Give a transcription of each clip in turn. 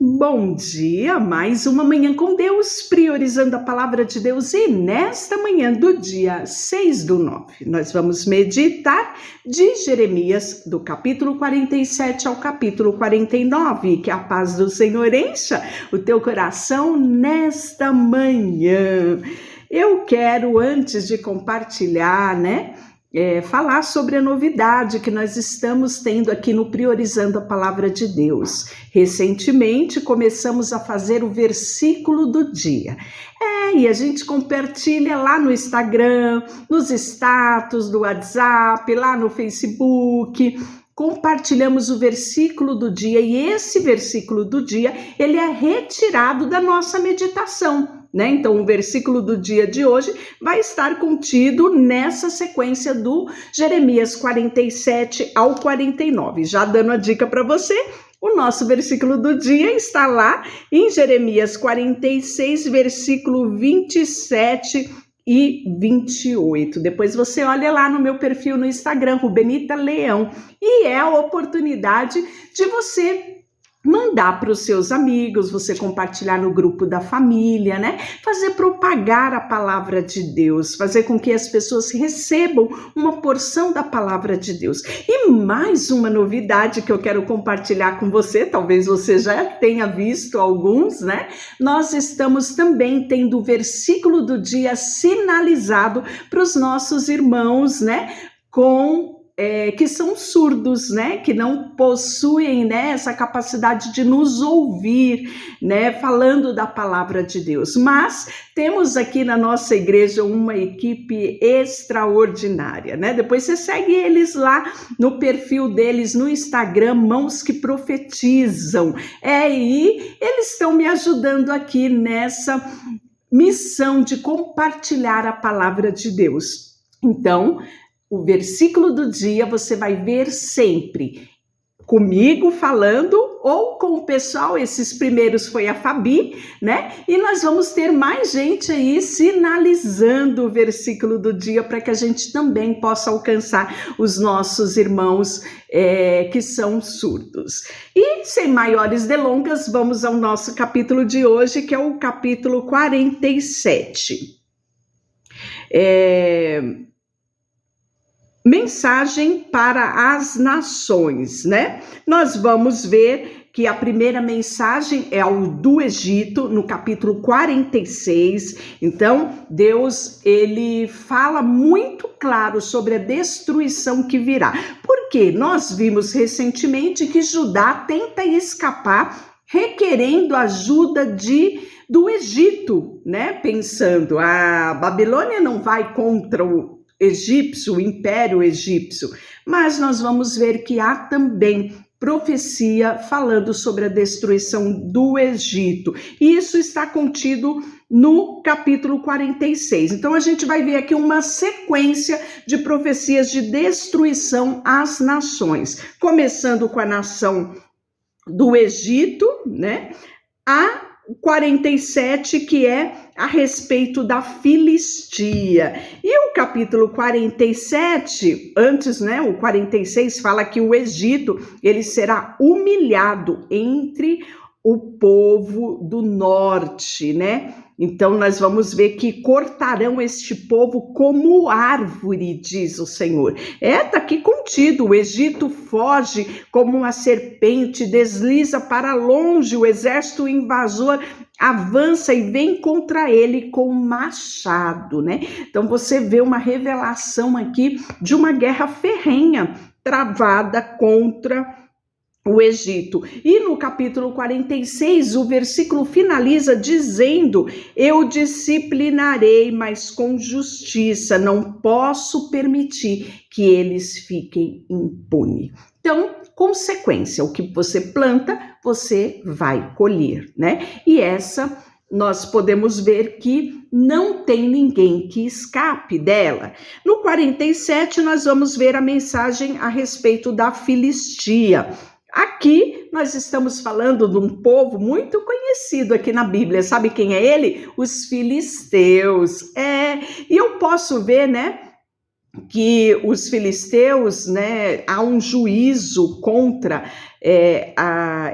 Bom dia, mais uma manhã com Deus, priorizando a palavra de Deus, e nesta manhã do dia 6/9, nós vamos meditar de Jeremias, do capítulo 47 ao capítulo 49, que a paz do Senhor encha o teu coração nesta manhã. Eu quero, antes de compartilhar, falar sobre a novidade que nós estamos tendo aqui no Priorizando a Palavra de Deus. Recentemente começamos a fazer o versículo do dia. E a gente compartilha lá no Instagram, nos status do WhatsApp, lá no Facebook. Compartilhamos o versículo do dia e esse versículo do dia, ele é retirado da nossa meditação. Então, o versículo do dia de hoje vai estar contido nessa sequência do Jeremias 47 ao 49. Já dando a dica para você, o nosso versículo do dia está lá em Jeremias 46, versículo 27 e 28. Depois você olha lá no meu perfil no Instagram, Rubenita Leão, e é a oportunidade de você mandar para os seus amigos, você compartilhar no grupo da família, fazer propagar a palavra de Deus, fazer com que as pessoas recebam uma porção da palavra de Deus. E mais uma novidade que eu quero compartilhar com você, talvez você já tenha visto alguns, Nós estamos também tendo o versículo do dia sinalizado para os nossos irmãos, que são surdos, que não possuem essa capacidade de nos ouvir, falando da palavra de Deus. Mas temos aqui na nossa igreja uma equipe extraordinária, Depois você segue eles lá no perfil deles no Instagram, Mãos que Profetizam. E eles estão me ajudando aqui nessa missão de compartilhar a palavra de Deus. Então, o versículo do dia você vai ver sempre comigo falando ou com o pessoal. Esses primeiros foi a Fabi, E nós vamos ter mais gente aí sinalizando o versículo do dia para que a gente também possa alcançar os nossos irmãos que são surdos. E sem maiores delongas, vamos ao nosso capítulo de hoje, que é o capítulo 47. Mensagem para as nações, Nós vamos ver que a primeira mensagem é o do Egito, no capítulo 46. Então, Deus, ele fala muito claro sobre a destruição que virá. Porque nós vimos recentemente que Judá tenta escapar, requerendo ajuda do Egito, Pensando, a Babilônia não vai contra o Império Egípcio, mas nós vamos ver que há também profecia falando sobre a destruição do Egito. E isso está contido no capítulo 46. Então a gente vai ver aqui uma sequência de profecias de destruição às nações, começando com a nação do Egito, a 47, que é a respeito da Filistia. E o capítulo 47, antes, o 46 fala que o Egito, ele será humilhado entre o povo do norte, Então nós vamos ver que cortarão este povo como árvore, diz o Senhor. Tá aqui contido, o Egito foge como uma serpente, desliza para longe, o exército invasor avança e vem contra ele com machado, Então você vê uma revelação aqui de uma guerra ferrenha travada contra o Egito. E no capítulo 46, o versículo finaliza dizendo: eu disciplinarei, mas com justiça, não posso permitir que eles fiquem impunes. Então, consequência, o que você planta, você vai colher, E essa nós podemos ver que não tem ninguém que escape dela. No 47, nós vamos ver a mensagem a respeito da Filistia. Aqui nós estamos falando de um povo muito conhecido aqui na Bíblia. Sabe quem é ele? Os filisteus. E eu posso ver, que os filisteus, né, há um juízo contra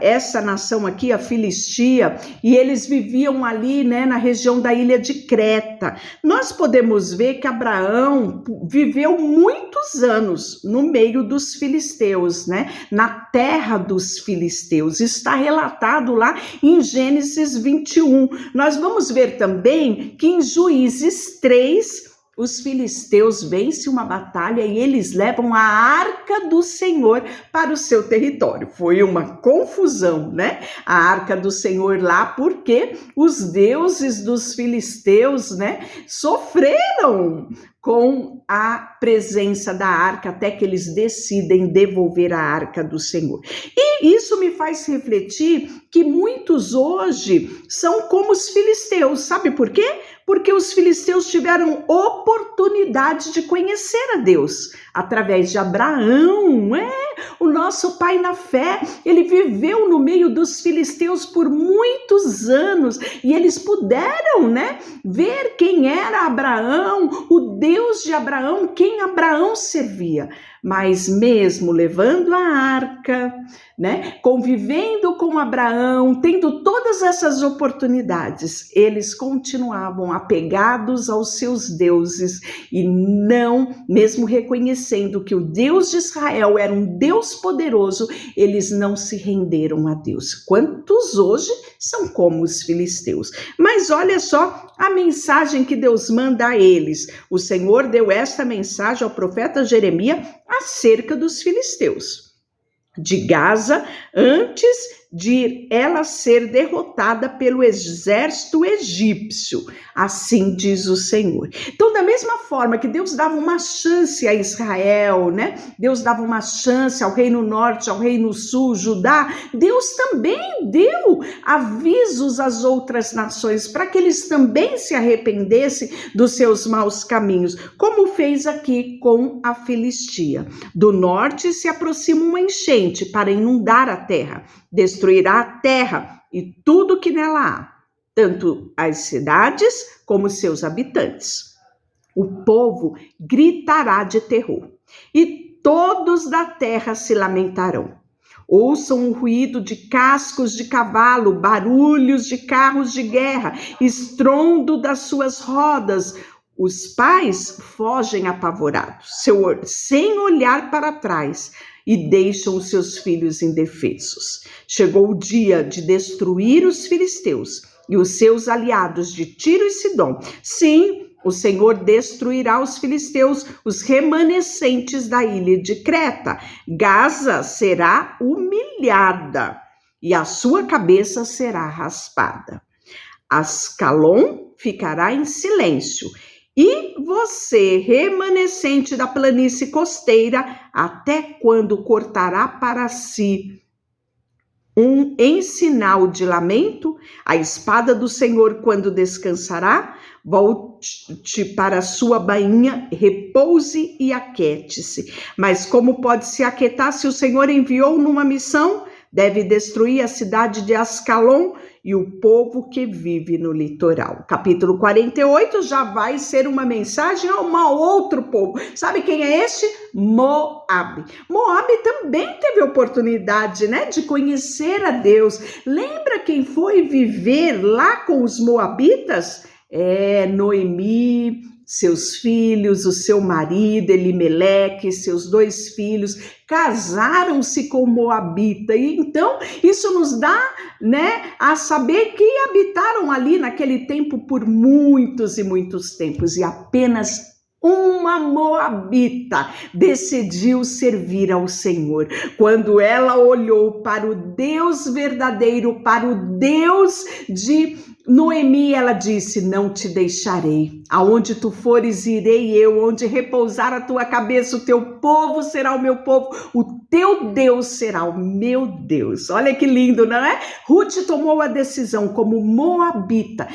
essa nação aqui, a Filistia, e eles viviam ali, né, na região da ilha de Creta. Nós podemos ver que Abraão viveu muitos anos no meio dos filisteus, né, na terra dos filisteus. Está relatado lá em Gênesis 21. Nós vamos ver também que em Juízes 3, os filisteus vencem uma batalha e eles levam a arca do Senhor para o seu território. Foi uma confusão, né? A arca do Senhor lá, porque os deuses dos filisteus, né, sofreram com a presença da arca, até que eles decidem devolver a arca do Senhor. E isso me faz refletir que muitos hoje são como os filisteus. Sabe por quê? Porque os filisteus tiveram oportunidade de conhecer a Deus através de Abraão, o nosso pai na fé. Ele viveu no meio dos filisteus por muitos anos e eles puderam, né, ver quem era Abraão, o Deus de Abraão, quem Abraão servia. Mas mesmo levando a arca, né, convivendo com Abraão, tendo todas essas oportunidades, eles continuavam apegados aos seus deuses e não, mesmo reconhecendo que o Deus de Israel era um Deus poderoso, eles não se renderam a Deus. Quantos hoje são como os filisteus? Mas olha só a mensagem que Deus manda a eles. O Senhor deu esta mensagem ao profeta Jeremias acerca dos filisteus de Gaza, antes de ela ser derrotada pelo exército egípcio, assim diz o Senhor. Então, da mesma forma que Deus dava uma chance a Israel, né? Deus dava uma chance ao reino norte, ao reino sul, Judá, Deus também deu avisos às outras nações para que eles também se arrependessem dos seus maus caminhos, como fez aqui com a Filistia. Do norte se aproxima uma enchente para inundar a terra, destruirá a terra e tudo que nela há, tanto as cidades como seus habitantes. O povo gritará de terror e todos da terra se lamentarão. Ouçam o ruído de cascos de cavalo, barulhos de carros de guerra, estrondo das suas rodas. Os pais fogem apavorados, sem olhar para trás, e deixam os seus filhos indefesos. Chegou o dia de destruir os filisteus e os seus aliados de Tiro e Sidom. Sim, o Senhor destruirá os filisteus, os remanescentes da ilha de Creta. Gaza será humilhada e a sua cabeça será raspada. Ascalon ficará em silêncio. E você, remanescente da planície costeira, até quando cortará para si em sinal de lamento? A espada do Senhor quando descansará? Volte para a sua bainha, repouse e aquete-se. Mas como pode se aquietar se o Senhor enviou numa missão? Deve destruir a cidade de Ascalon e o povo que vive no litoral. Capítulo 48 já vai ser uma mensagem a um outro povo. Sabe quem é este? Moabe. Moabe também teve oportunidade, né, de conhecer a Deus. Lembra quem foi viver lá com os moabitas? Noemi, seus filhos, o seu marido Elimeleque, seus 2 filhos, casaram-se com Moabita. E então isso nos dá, né, a saber que habitaram ali naquele tempo por muitos e muitos tempos, e apenas uma moabita decidiu servir ao Senhor. Quando ela olhou para o Deus verdadeiro, para o Deus de Noemi, ela disse: não te deixarei. Aonde tu fores, irei eu. Onde repousar a tua cabeça, o teu povo será o meu povo. O teu Deus será o meu Deus. Olha que lindo, não é? Ruth tomou a decisão como moabita.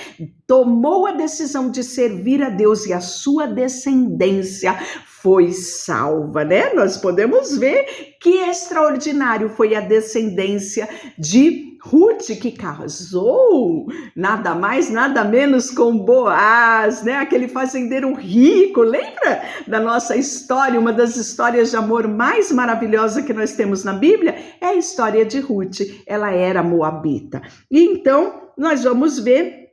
Tomou a decisão de servir a Deus e a sua descendência foi salva, né? Nós podemos ver que extraordinário foi a descendência de Ruth, que casou nada mais, nada menos com Boaz, né? Aquele fazendeiro rico. Lembra da nossa história? Uma das histórias de amor mais maravilhosa que nós temos na Bíblia é a história de Ruth. Ela era moabita. E então nós vamos ver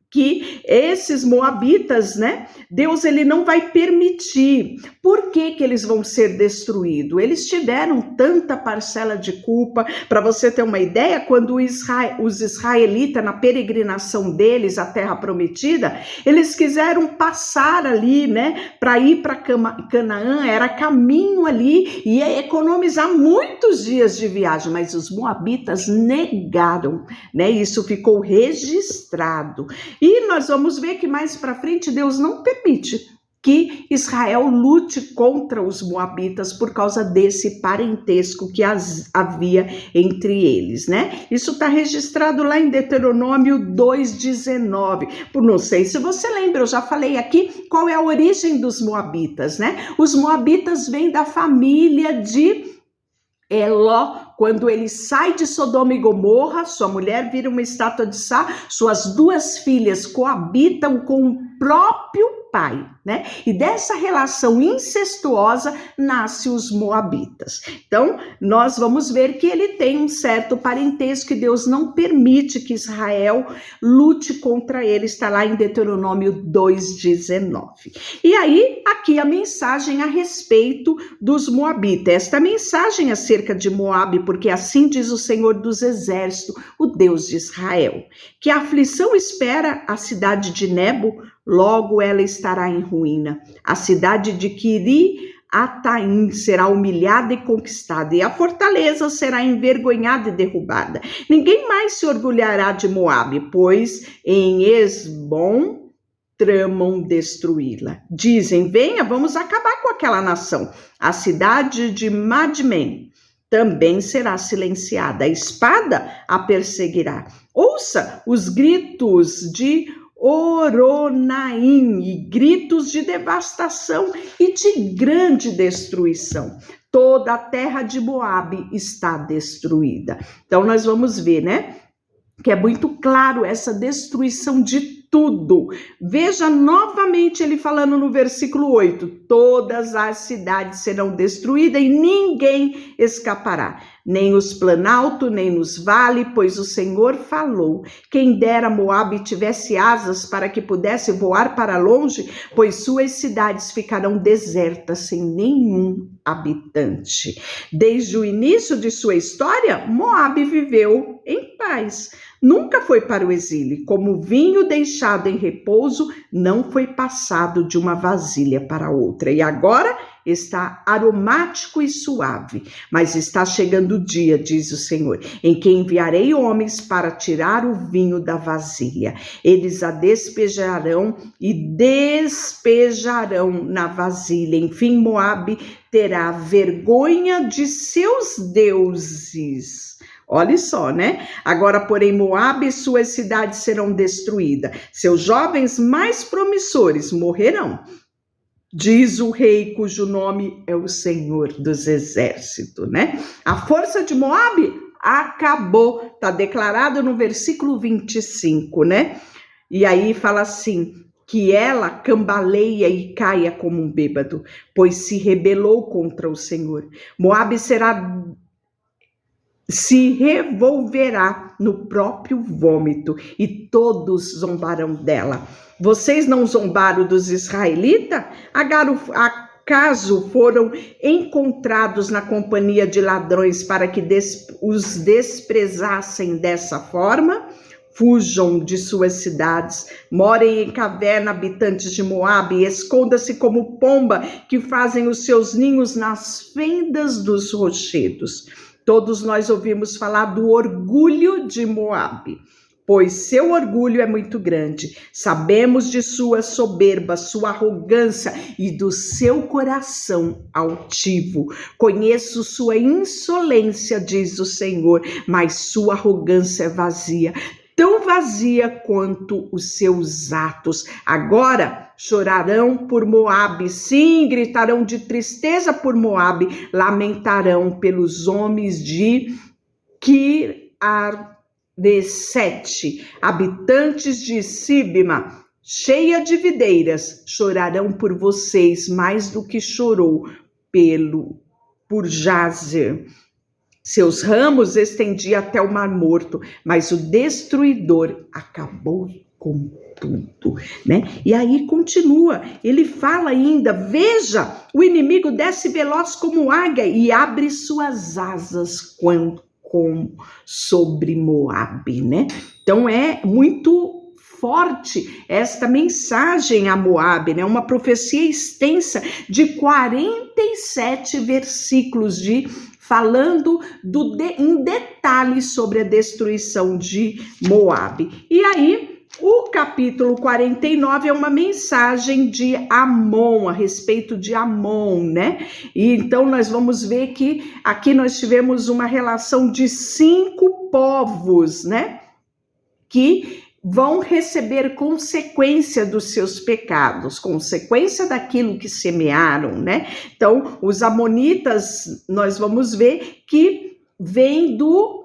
que esses moabitas, né, Deus ele não vai permitir. Por que eles vão ser destruídos? Eles tiveram tanta parcela de culpa. Para você ter uma ideia, quando os israelitas, na peregrinação deles à Terra Prometida, eles quiseram passar ali, né, para ir para Canaã, era caminho ali, e ia economizar muitos dias de viagem, mas os moabitas negaram, né, isso ficou registrado. E nós vamos ver que mais para frente Deus não permite que Israel lute contra os moabitas por causa desse parentesco que havia entre eles, né? Isso está registrado lá em Deuteronômio 2:19. Não sei se você lembra, eu já falei aqui qual é a origem dos moabitas, né? Os moabitas vêm da família de Ló. Quando ele sai de Sodoma e Gomorra, sua mulher vira uma estátua de sal, suas duas filhas coabitam com o próprio pai, né? E dessa relação incestuosa nasce os moabitas. Então, nós vamos ver que ele tem um certo parentesco que Deus não permite que Israel lute contra ele. Está lá em Deuteronômio 2:19. E aí, aqui a mensagem a respeito dos moabitas. Esta mensagem acerca de Moabe, porque assim diz o Senhor dos Exércitos, o Deus de Israel, que a aflição espera a cidade de Nebo, logo ela estará em ruína. A cidade de Quiri-Ataim será humilhada e conquistada, e a fortaleza será envergonhada e derrubada. Ninguém mais se orgulhará de Moabe, pois em Esbom tramam destruí-la. Dizem, venha, vamos acabar com aquela nação. A cidade de Madmen também será silenciada, a espada a perseguirá. Ouça os gritos de Oronaim e gritos de devastação e de grande destruição. Toda a terra de Moabe está destruída. Então nós vamos ver, né, que é muito claro essa destruição de tudo. Veja novamente ele falando no versículo 8, todas as cidades serão destruídas e ninguém escapará, nem os planaltos, nem nos vales, pois o Senhor falou. Quem dera Moabe tivesse asas para que pudesse voar para longe, pois suas cidades ficarão desertas sem nenhum habitante. Desde o início de sua história, Moabe viveu em paz. Nunca foi para o exílio, como vinho deixado em repouso, não foi passado de uma vasilha para outra. E agora está aromático e suave, mas está chegando o dia, diz o Senhor, em que enviarei homens para tirar o vinho da vasilha. Eles a despejarão e despejarão na vasilha. Enfim, Moabe terá vergonha de seus deuses. Olha só, né? Agora, porém, Moabe e suas cidades serão destruídas. Seus jovens mais promissores morrerão. Diz o rei cujo nome é o Senhor dos Exércitos, né? A força de Moabe acabou. Está declarado no versículo 25, né? E aí fala assim, que ela cambaleia e caia como um bêbado, pois se rebelou contra o Senhor. Moabe se revolverá no próprio vômito e todos zombarão dela. Vocês não zombaram dos israelitas? Acaso foram encontrados na companhia de ladrões para que os desprezassem dessa forma? Fujam de suas cidades, morem em caverna, habitantes de Moabe, esconda-se como pomba que fazem os seus ninhos nas fendas dos rochedos. Todos nós ouvimos falar do orgulho de Moabe, pois seu orgulho é muito grande. Sabemos de sua soberba, sua arrogância e do seu coração altivo. Conheço sua insolência, diz o Senhor, mas sua arrogância é vazia, tão vazia quanto os seus atos. Agora chorarão por Moabe, sim, gritarão de tristeza por Moabe, lamentarão pelos homens de 17. Habitantes de Sibma, cheia de videiras, chorarão por vocês mais do que chorou por Jazer. Seus ramos estendia até o Mar Morto, mas o destruidor acabou com tudo, né? E aí continua, ele fala ainda, veja, o inimigo desce veloz como águia e abre suas asas como sobre Moabe, né? Então é muito forte esta mensagem a Moabe, né? Uma profecia extensa de 47 versículos falando em detalhes sobre a destruição de Moabe. E aí, o capítulo 49 é uma mensagem de Amon, a respeito de Amon, né? E então nós vamos ver que aqui nós tivemos uma relação de 5 povos, né? Que vão receber consequência dos seus pecados, consequência daquilo que semearam, né? Então, os amonitas, nós vamos ver que vem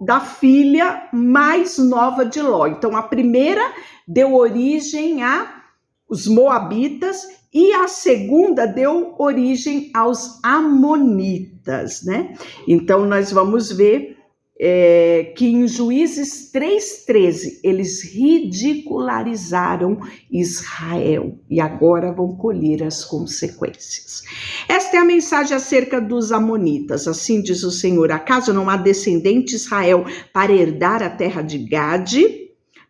da filha mais nova de Ló. Então, a primeira deu origem aos moabitas e a segunda deu origem aos amonitas, né? Então, nós vamos ver que em Juízes 3:13 eles ridicularizaram Israel e agora vão colher as consequências. Esta é a mensagem acerca dos amonitas. Assim diz o Senhor: acaso não há descendente de Israel para herdar a terra de Gade?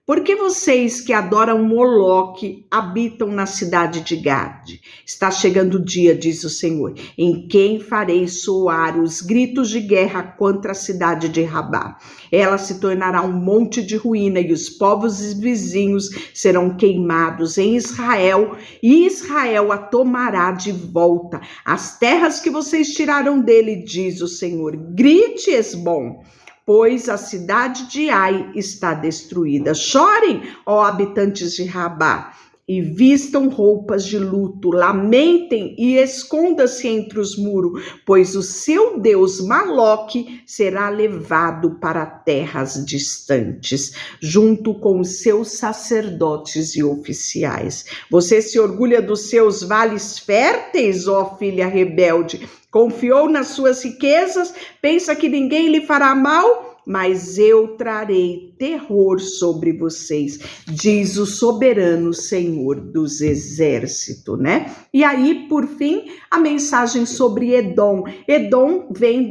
Porque vocês que adoram Moloque habitam na cidade de Gade? Está chegando o dia, diz o Senhor, em quem farei soar os gritos de guerra contra a cidade de Rabá. Ela se tornará um monte de ruína e os povos vizinhos serão queimados em Israel, e Israel a tomará de volta. As terras que vocês tiraram dele, diz o Senhor. Grite, Esbom, pois a cidade de Ai está destruída. Chorem, ó habitantes de Rabá, e vistam roupas de luto, lamentem e esconda-se entre os muros, pois o seu Deus Moloque será levado para terras distantes, junto com os seus sacerdotes e oficiais. Você se orgulha dos seus vales férteis, ó filha rebelde, confiou nas suas riquezas, pensa que ninguém lhe fará mal? Mas eu trarei terror sobre vocês, diz o soberano Senhor dos exércitos, né? E aí, por fim, a mensagem sobre Edom. Edom vem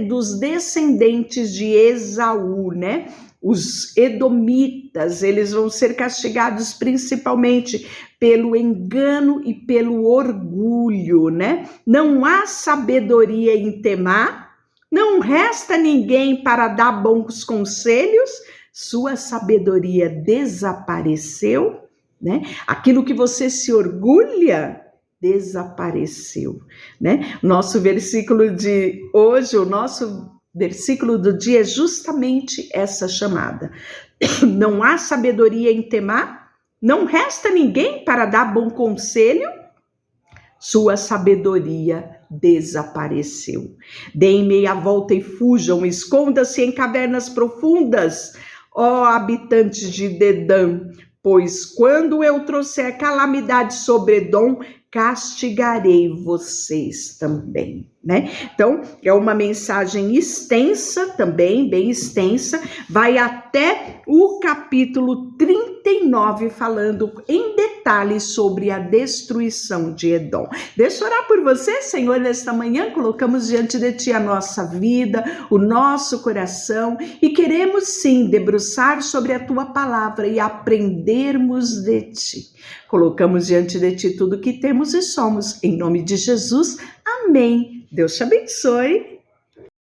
dos descendentes de Esaú, né? Os edomitas, eles vão ser castigados principalmente pelo engano e pelo orgulho, né? Não há sabedoria em Temá, não resta ninguém para dar bons conselhos, sua sabedoria desapareceu, né? Aquilo que você se orgulha desapareceu, né? Nosso versículo de hoje, o nosso versículo do dia é justamente essa chamada. Não há sabedoria em Temá, não resta ninguém para dar bom conselho, sua sabedoria desapareceu. Deem meia volta e fujam, esconda-se em cavernas profundas, ó habitantes de Dedã, pois quando eu trouxer calamidade sobre Edom, castigarei vocês também, né? Então, é uma mensagem extensa também, bem extensa, vai até o capítulo 39, falando em detalhes sobre a destruição de Edom. Deixa eu orar por você, Senhor, nesta manhã, colocamos diante de Ti a nossa vida, o nosso coração, e queremos sim debruçar sobre a Tua palavra e aprendermos de Ti. Colocamos diante de Ti tudo que temos e somos, em nome de Jesus, amém. Deus te abençoe.